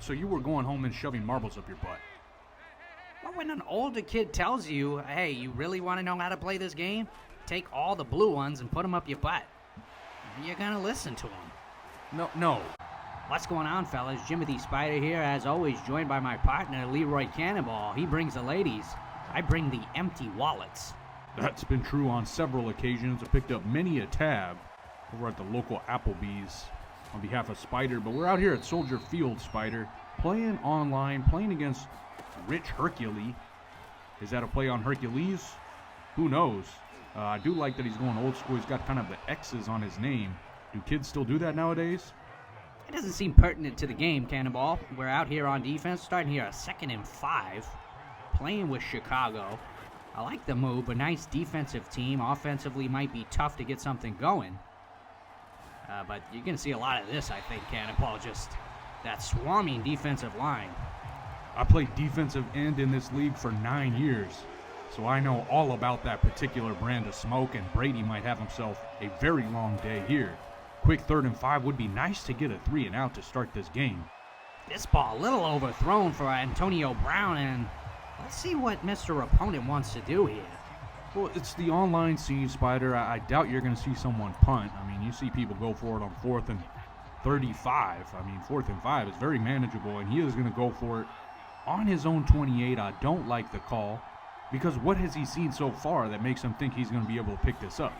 So you were going home and shoving marbles up your butt. Well, when an older kid tells you, hey, you really want to know how to play this game? Take all the blue ones and put them up your butt. You're gonna listen to him. No. What's going on, fellas? Jimothy Spyder here, as always, joined by my partner, LeRoy Cannonball. He brings the ladies. I bring the empty wallets. That's been true on several occasions. I picked up many a tab over at the local Applebee's on behalf of Spyder, but we're out here at Soldier Field, Spyder, playing online, playing against Rich Hercules. Is that a play on Hercules? Who knows? I do like that he's going old school. He's got kind of the X's on his name. Do kids still do that nowadays? It doesn't seem pertinent to the game, Cannonball. We're out here on defense, starting here a 2nd and 5, playing with Chicago. I like the move, but nice defensive team. Offensively might be tough to get something going. But you're going to see a lot of this, I think, Cannonball, just that swarming defensive line. I played defensive end in this league for 9 years, so I know all about that particular brand of smoke, and Brady might have himself a very long day here. Quick 3rd and 5 would be nice to get a 3 and out to start this game. This ball a little overthrown for Antonio Brown, and let's see what Mr. Opponent wants to do here. Well, it's the online scene, Spyder. I doubt you're going to see someone punt. I mean, you see people go for it on 4th and 35. I mean, 4th and 5 is very manageable, and he is going to go for it on his own 28. I don't like the call, because what has he seen so far that makes him think he's going to be able to pick this up?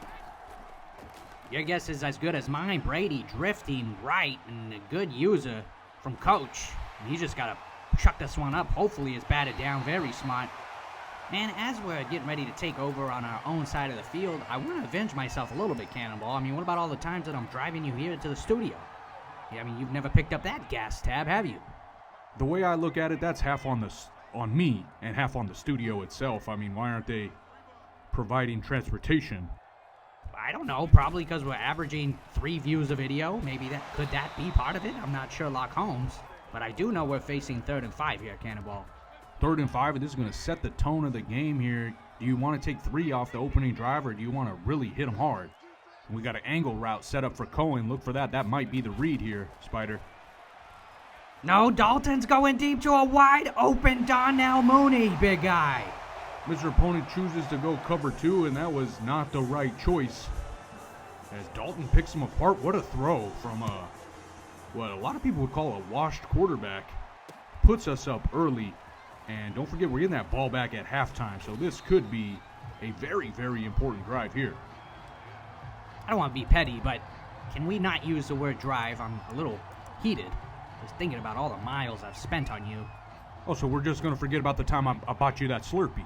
Your guess is as good as mine. Brady drifting right, and a good user from Coach. And he just got to chuck this one up. Hopefully it's batted down. Very smart. And as we're getting ready to take over on our own side of the field, I want to avenge myself a little bit, Cannonball. I mean, what about all the times that I'm driving you here to the studio? Yeah, I mean, you've never picked up that gas tab, have you? The way I look at it, that's half on me and half on the studio itself. I mean, why aren't they providing transportation? I don't know, probably because we're averaging 3 views a video. Maybe could that be part of it? I'm not Sherlock Holmes, but I do know we're facing 3rd and 5 here, Cannonball. 3rd and 5, and this is going to set the tone of the game here. Do you want to take 3 off the opening drive, or do you want to really hit them hard? We got an angle route set up for Cohen. Look for that. That might be the read here, Spyder. No, Dalton's going deep to a wide open Donnell Mooney, big guy. Mr. Opponent chooses to go cover 2, and that was not the right choice. As Dalton picks him apart, what a throw from what a lot of people would call a washed quarterback. Puts us up early, and don't forget we're getting that ball back at halftime, so this could be a very, very important drive here. I don't want to be petty, but can we not use the word drive? I'm a little heated, just thinking about all the miles I've spent on you. Oh, so we're just going to forget about the time I bought you that Slurpee.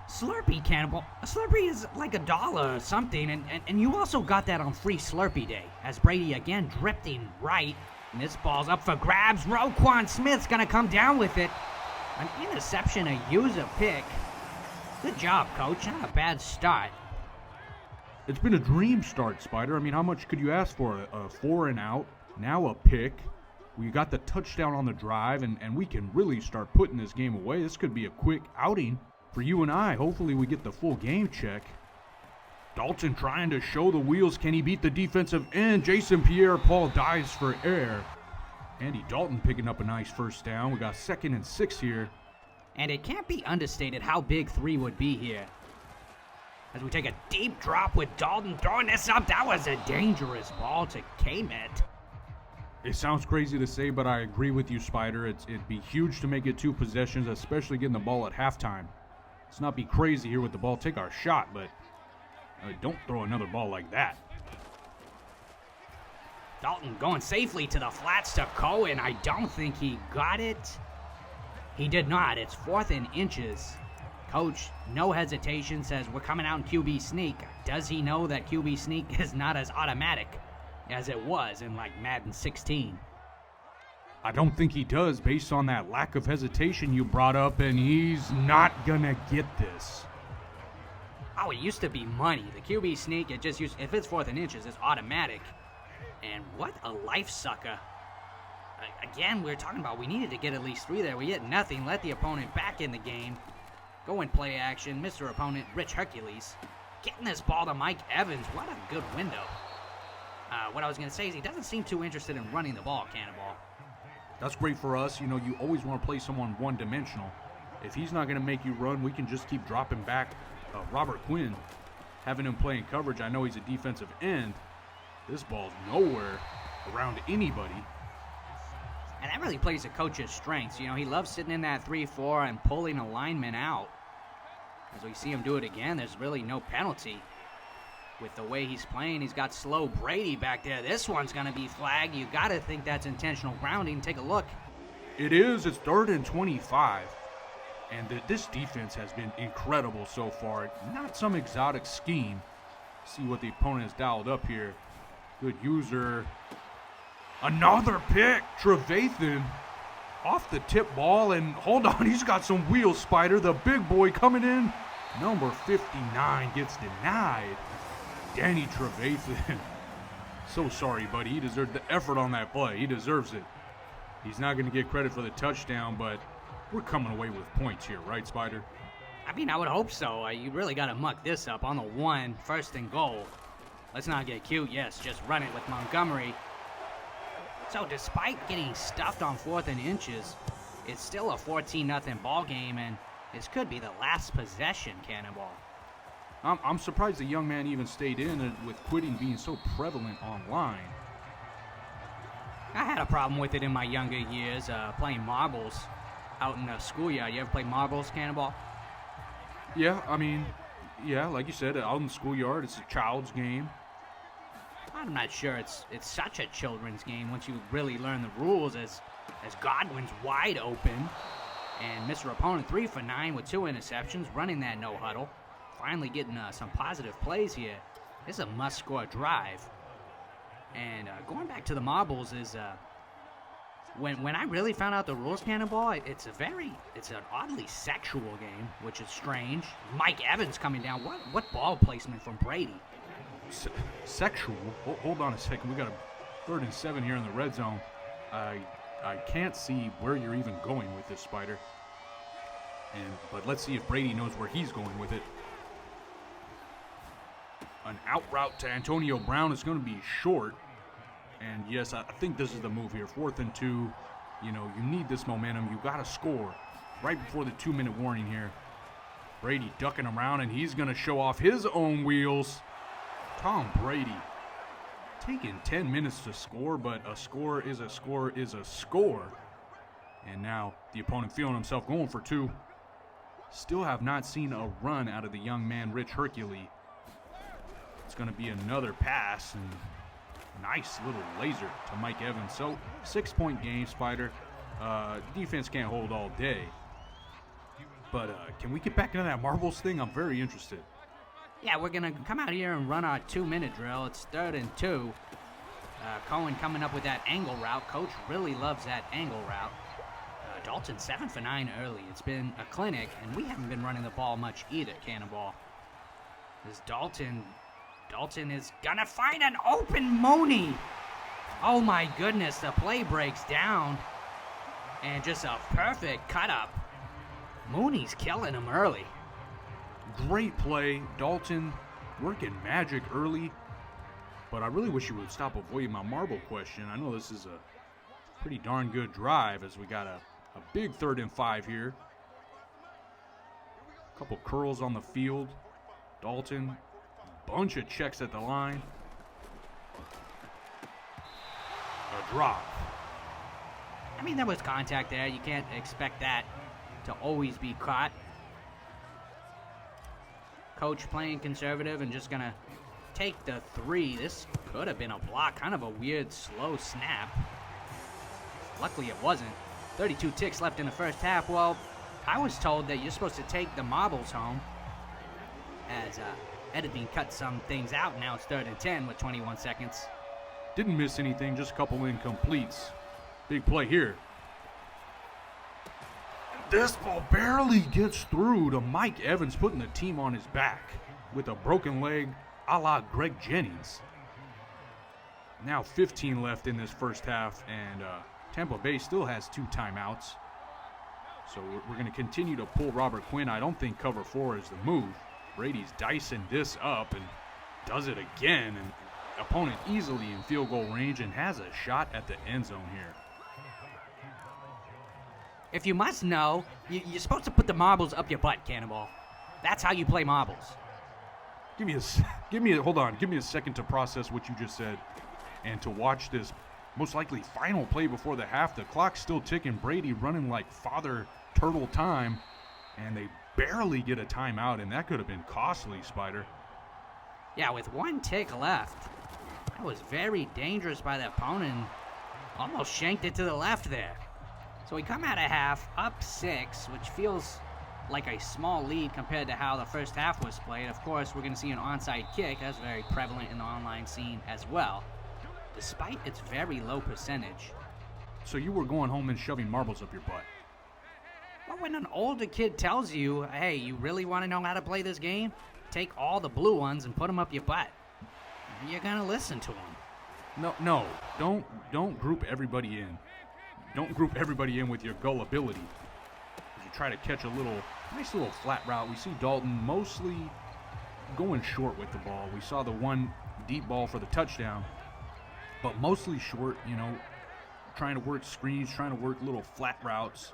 Slurpee, Cannonball. A Slurpee is like $1 or something, and you also got that on free Slurpee Day. As Brady again drifting right, and this ball's up for grabs. Roquan Smith's gonna come down with it. An interception, a user pick. Good job, Coach. Not a bad start. It's been a dream start, Spyder. I mean, how much could you ask for? A 4 and out, now a pick. We got the touchdown on the drive, and we can really start putting this game away. This could be a quick outing for you and I. Hopefully we get the full game check. Dalton trying to show the wheels. Can he beat the defensive end? Jason Pierre-Paul dives for air. Andy Dalton picking up a nice first down. We got 2nd and 6 here. And it can't be understated how big 3 would be here. As we take a deep drop with Dalton throwing this up. That was a dangerous ball to K-Met. It sounds crazy to say, but I agree with you, Spyder. It'd be huge to make it 2 possessions, especially getting the ball at halftime. Let's not be crazy here with the ball. Take our shot, but don't throw another ball like that. Dalton going safely to the flats to Cohen. I don't think he got it. He did not. It's 4th and inches. Coach, no hesitation, says we're coming out in QB sneak. Does he know that QB sneak is not as automatic as it was in like Madden 16? I don't think he does, based on that lack of hesitation you brought up, and he's not gonna get this. Oh, it used to be money. The QB sneak, it just used, if it's 4th and inches, it's automatic. And what a life sucker. Again, we were talking about we needed to get at least 3 there. We get nothing. Let the opponent back in the game. Go in play action. Mr. Opponent, Rich Hercules. Getting this ball to Mike Evans. What a good window. What I was going to say is he doesn't seem too interested in running the ball, Cannonball. That's great for us. You know, you always want to play someone one-dimensional. If he's not going to make you run, we can just keep dropping back Robert Quinn, having him playing coverage. I know he's a defensive end. This ball's nowhere around anybody. And that really plays to coach's strengths. You know, he loves sitting in that 3-4 and pulling a lineman out. As we see him do it again, there's really no penalty. With the way he's playing, he's got slow Brady back there. This one's going to be flagged. You got to think that's intentional grounding. Take a look. It is. It's 3rd and 25. And this defense has been incredible so far. Not some exotic scheme. See what the opponent has dialed up here. Good user. Another pick. Trevathan off the tip ball. And hold on, he's got some wheels, Spyder. The big boy coming in. Number 59 gets denied. Danny Trevathan. So sorry, buddy. He deserved the effort on that play. He deserves it. He's not going to get credit for the touchdown, but we're coming away with points here, right, Spyder? I mean, I would hope so. You really got to muck this up on the 1, 1st and goal. Let's not get cute. Yes, just run it with Montgomery. So despite getting stuffed on 4th and inches, it's still a 14-0 ball game, and this could be the last possession, Cannonball. I'm surprised the young man even stayed in with quitting being so prevalent online. I had a problem with it in my younger years, playing marbles out in the schoolyard. You ever play marbles, Cannonball? Yeah, I mean, yeah, like you said, out in the schoolyard, it's a child's game. I'm not sure it's such a children's game once you really learn the rules, as Godwin's wide open and Mr. Opponent 3 for 9 with 2 interceptions, running that no huddle. Finally getting some positive plays here. This is a must-score drive. And going back to the marbles is when I really found out the rules, Cannonball, it's an oddly sexual game, which is strange. Mike Evans coming down. What ball placement from Brady? Sexual? Hold on a second. We got a 3rd and 7 here in the red zone. I can't see where you're even going with this, Spyder. But let's see if Brady knows where he's going with it. An out route to Antonio Brown is going to be short. And yes, I think this is the move here. 4th and 2. You know, you need this momentum. You got to score right before the 2-minute warning here. Brady ducking around, and he's going to show off his own wheels. Tom Brady taking 10 minutes to score, but a score is a score is a score. And now the opponent feeling himself going for 2. Still have not seen a run out of the young man, Rich Hercule. It's going to be another pass, and nice little laser to Mike Evans. So 6-point game, Spyder. Defense can't hold all day. But can we get back into that marbles thing? I'm very interested. Yeah, we're going to come out here and run our 2-minute drill. It's 3rd and 2. Cohen coming up with that angle route. Coach really loves that angle route. Dalton 7 for 9 early. It's been a clinic, and we haven't been running the ball much either, Cannonball. This Dalton is gonna find an open Mooney. Oh my goodness, the play breaks down. And just a perfect cut up. Mooney's killing him early. Great play. Dalton working magic early. But I really wish you would stop avoiding my marble question. I know this is a pretty darn good drive as we got a big 3rd and 5 here. A couple curls on the field. Dalton. Bunch of checks at the line. A drop. I mean, there was contact there. You can't expect that to always be caught. Coach playing conservative and just gonna take the 3. This could have been a block. Kind of a weird, slow snap. Luckily it wasn't. 32 ticks left in the first half. Well, I was told that you're supposed to take the marbles home, as editing cut some things out. Now it's 3rd and 10 with 21 seconds. Didn't miss anything, just a couple incompletes. Big play here. This ball barely gets through to Mike Evans, putting the team on his back with a broken leg a la Greg Jennings. Now 15 left in this first half, and Tampa Bay still has 2 timeouts. So we're going to continue to pull Robert Quinn. I don't think cover 4 is the move. Brady's dicing this up and does it again. And opponent easily in field goal range and has a shot at the end zone here. If you must know, you're supposed to put the marbles up your butt, Cannonball. That's how you play marbles. Give me a second to process what you just said and to watch this most likely final play before the half. The clock's still ticking. Brady running like Father Turtle time, and they barely get a timeout, and that could have been costly, Spyder. Yeah, with 1 tick left. That was very dangerous by the opponent. Almost shanked it to the left there. So we come out of half up 6, which feels like a small lead compared to how the first half was played. Of course, we're going to see an onside kick. That's very prevalent in the online scene as well, despite its very low percentage. So you were going home and shoving marbles up your butt. Well, when an older kid tells you, hey, you really want to know how to play this game? Take all the blue ones and put them up your butt. You're going to listen to them. No, don't group everybody in. Don't group everybody in with your gullibility. As you try to catch a nice little flat route. We see Dalton mostly going short with the ball. We saw the one deep ball for the touchdown, but mostly short, trying to work screens, trying to work little flat routes.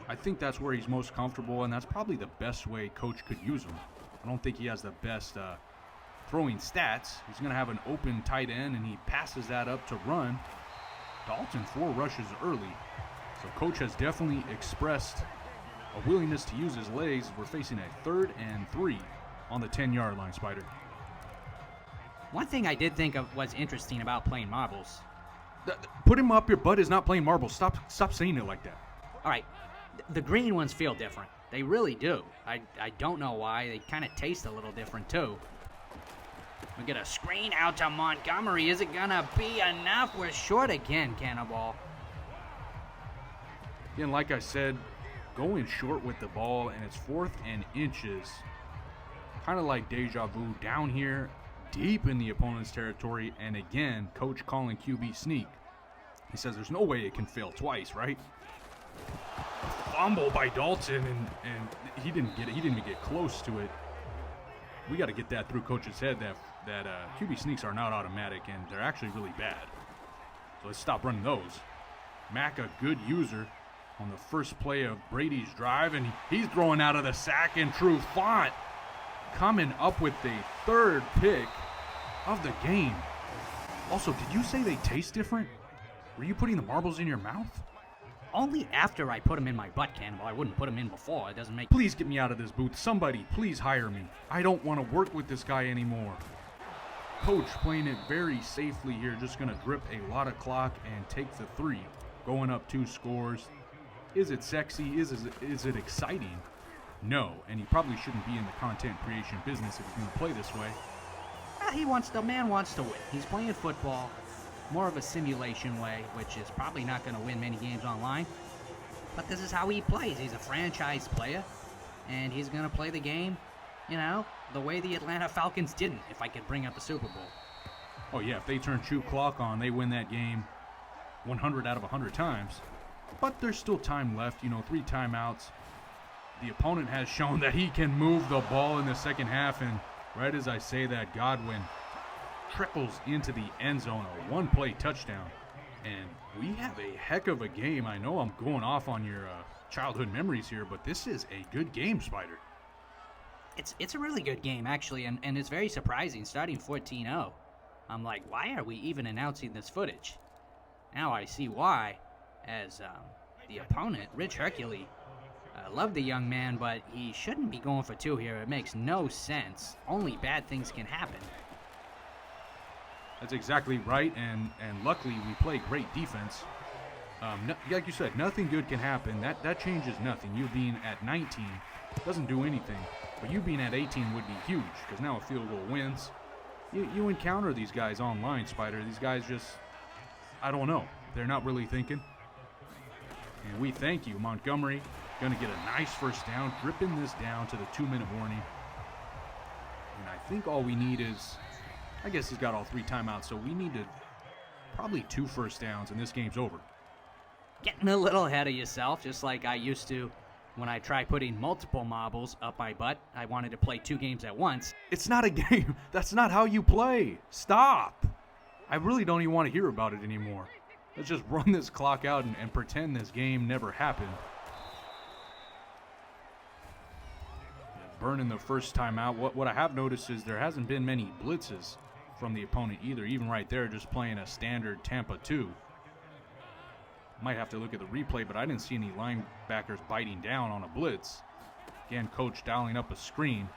I think that's where he's most comfortable, and that's probably the best way Coach could use him. I don't think he has the best throwing stats. He's going to have an open tight end, and he passes that up to run. Dalton 4 rushes early, so Coach has definitely expressed a willingness to use his legs. We're facing a 3rd and 3 on the 10-yard line, Spyder. One thing I did think of was interesting about playing marbles. Put him up your butt is not playing marbles. Stop saying it like that. All right, the green ones feel different. They really do. I don't know why. They kind of taste a little different, too. We get a screen out to Montgomery. Is it going to be enough? We're short again, Cannonball. Again, like I said, going short with the ball, and it's 4th and inches. Kind of like deja vu down here, deep in the opponent's territory, and again, Coach calling QB sneak. He says there's no way it can fail twice, right? Fumble by Dalton, and he didn't get it. He didn't even get close to it. We got to get that through Coach's head that QB sneaks are not automatic, and they're actually really bad. So let's stop running those. Mack, a good user on the first play of Brady's drive, and he's throwing out of the sack in true font, coming up with the 3rd pick of the game. Also, did you say they taste different? Were you putting the marbles in your mouth? Only after I put them in my butt, Cannonball. I wouldn't put them in before. It doesn't make... Please get me out of this booth. Somebody, please hire me. I don't want to work with this guy anymore. Coach playing it very safely here. Just going to drip a lot of clock and take the 3. Going up 2 scores. Is it sexy? Is it exciting? No, and he probably shouldn't be in the content creation business if he's going to play this way. The man wants to win. He's playing football. More of a simulation way, which is probably not going to win many games online. But this is how he plays. He's a franchise player, and he's going to play the game, the way the Atlanta Falcons didn't, if I could bring up the Super Bowl. Oh, yeah, if they turn shoe clock on, they win that game 100 out of 100 times. But there's still time left, 3 timeouts. The opponent has shown that he can move the ball in the second half, and right as I say that, Godwin trickles into the end zone, a 1-play touchdown. And we have a heck of a game. I know I'm going off on your childhood memories here, but this is a good game, Spyder. It's a really good game, actually, and it's very surprising. Starting 14-0, I'm like, why are we even announcing this footage? Now I see why, as the opponent, Rich Hercule, love the young man, but he shouldn't be going for 2 here. It makes no sense. Only bad things can happen. That's exactly right, and luckily we play great defense. Like you said, nothing good can happen. That changes nothing. You being at 19 doesn't do anything, but you being at 18 would be huge, because now a field goal wins. You encounter these guys online, Spyder. These guys just, I don't know. They're not really thinking. And we thank you, Montgomery. Going to get a nice first down, dripping this down to the 2-minute warning. And I think all we need is, I guess he's got all 3 timeouts, so we need to probably 2 first downs, and this game's over. Getting a little ahead of yourself, just like I used to when I tried putting multiple marbles up my butt. I wanted to play 2 games at once. It's not a game. That's not how you play. Stop. I really don't even want to hear about it anymore. Let's just run this clock out and pretend this game never happened. burning the first time out. What I have noticed is there hasn't been many blitzes from the opponent either. Even right there, just playing a standard Tampa 2. Might have to look at the replay, but I didn't see any linebackers biting down on a blitz. Again, coach dialing up a screen.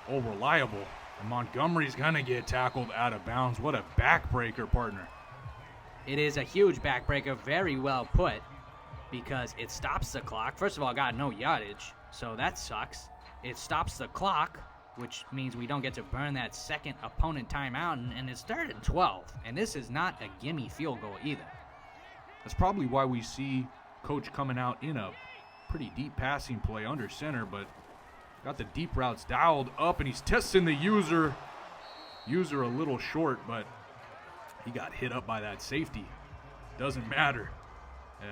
Oh, reliable. And Montgomery's going to get tackled out of bounds. What a backbreaker, partner. It is a huge backbreaker, very well put, because it stops the clock. First of all, got no yardage, so that sucks. It stops the clock, which means we don't get to burn that second opponent timeout, and it's 3rd and 12. And this is not a gimme field goal either. That's probably why we see coach coming out in a pretty deep passing play under center, but got the deep routes dialed up, and he's testing the user. User a little short, but he got hit up by that safety. Doesn't matter,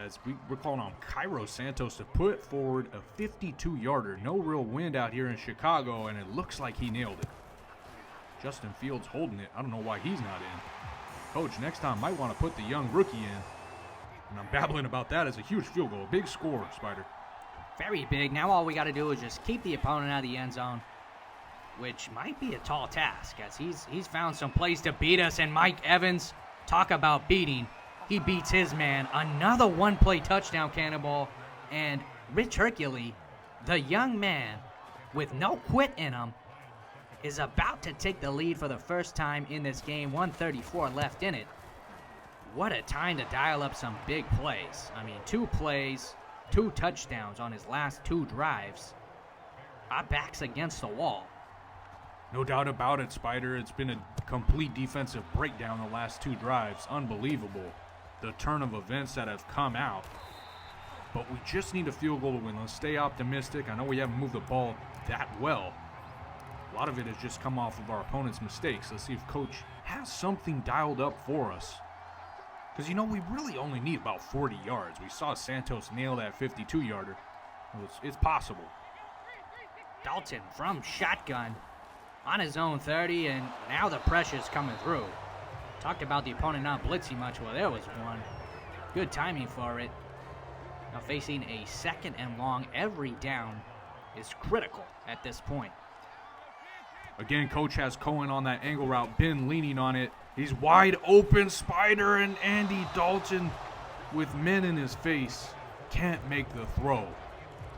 as we're calling on Cairo Santos to put forward a 52-yarder. No real wind out here in Chicago, and it looks like he nailed it. Justin Fields holding it. I don't know why he's not in. Coach, next time might want to put the young rookie in. And I'm babbling about that. It's a huge field goal. A big score, Spyder. Very big. Now all we got to do is just keep the opponent out of the end zone, which might be a tall task, as he's found some plays to beat us. And Mike Evans, talk about beating. He beats his man. Another one-play touchdown, Cannonball. And Rich Hercule, the young man with no quit in him, is about to take the lead for the first time in this game. 1:34 left in it. What a time to dial up some big plays. I mean, 2 plays, 2 touchdowns on his last 2 drives. Our back's against the wall. No doubt about it, Spyder. It's been a complete defensive breakdown the last 2 drives. Unbelievable, the turn of events that have come out. But we just need a field goal to win. Let's stay optimistic. I know we haven't moved the ball that well. A lot of it has just come off of our opponent's mistakes. Let's see if coach has something dialed up for us. Because, you know, we really only need about 40 yards. We saw Santos nail that 52-yarder. It's possible. Dalton from shotgun on his own 30, and now the pressure's coming through. Talked about the opponent not blitzing much. Well, there was one. Good timing for it. Now facing a 2nd and long. Every down is critical at this point. Again, coach has Cohen on that angle route. Ben leaning on it. He's wide open. Spyder and Andy Dalton with men in his face can't make the throw.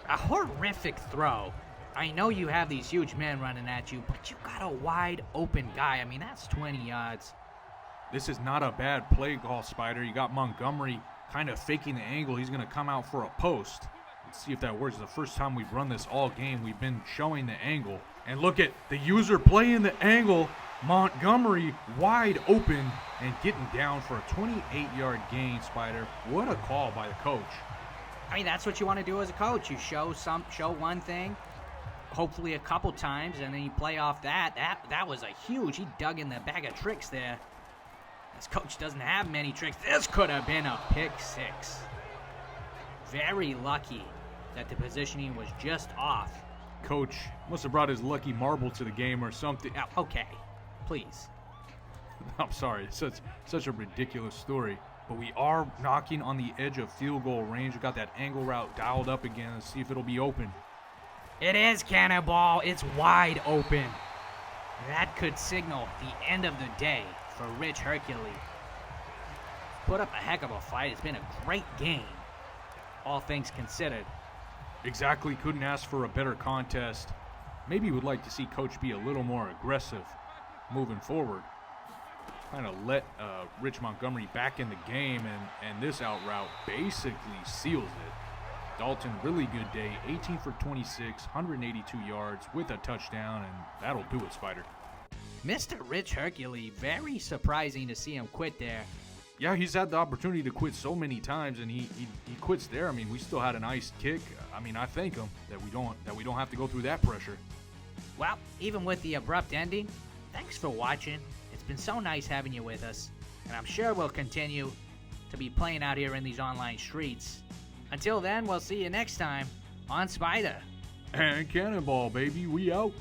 A horrific throw. I know you have these huge men running at you, but you got a wide open guy. I mean, that's 20 yards. This is not a bad play call, Spyder. You got Montgomery kind of faking the angle. He's going to come out for a post. Let's see if that works. The first time we've run this all game, we've been showing the angle. And look at the user playing the angle. Montgomery wide open and getting down for a 28-yard gain, Spyder. What a call by the coach. I mean, that's what you want to do as a coach. You show one thing, hopefully a couple times, and then you play off that. That was a huge. He dug in the bag of tricks there. This coach doesn't have many tricks. This could have been a pick 6. Very lucky that the positioning was just off. Coach must have brought his lucky marble to the game or something. Okay, please. I'm sorry, it's such a ridiculous story. But we are knocking on the edge of field goal range. We got that angle route dialed up again. Let's see if it'll be open. It is, Cannonball. It's wide open. That could signal the end of the day for Rich Hercule. Put up a heck of a fight. It's been a great game, all things considered. Exactly, couldn't ask for a better contest. Maybe would like to see coach be a little more aggressive moving forward. Kind of let Rich Montgomery back in the game, and this out route basically seals it. Dalton, really good day, 18 for 26, 182 yards with a touchdown, and that'll do it, Spyder. Mr. Rich Hercule, very surprising to see him quit there. Yeah, he's had the opportunity to quit so many times, and he quits there. I mean, we still had a nice kick. I mean, I thank him that we don't have to go through that pressure. Well, even with the abrupt ending, thanks for watching. It's been so nice having you with us, and I'm sure we'll continue to be playing out here in these online streets. Until then, we'll see you next time on Spyder and Cannonball, baby. We out.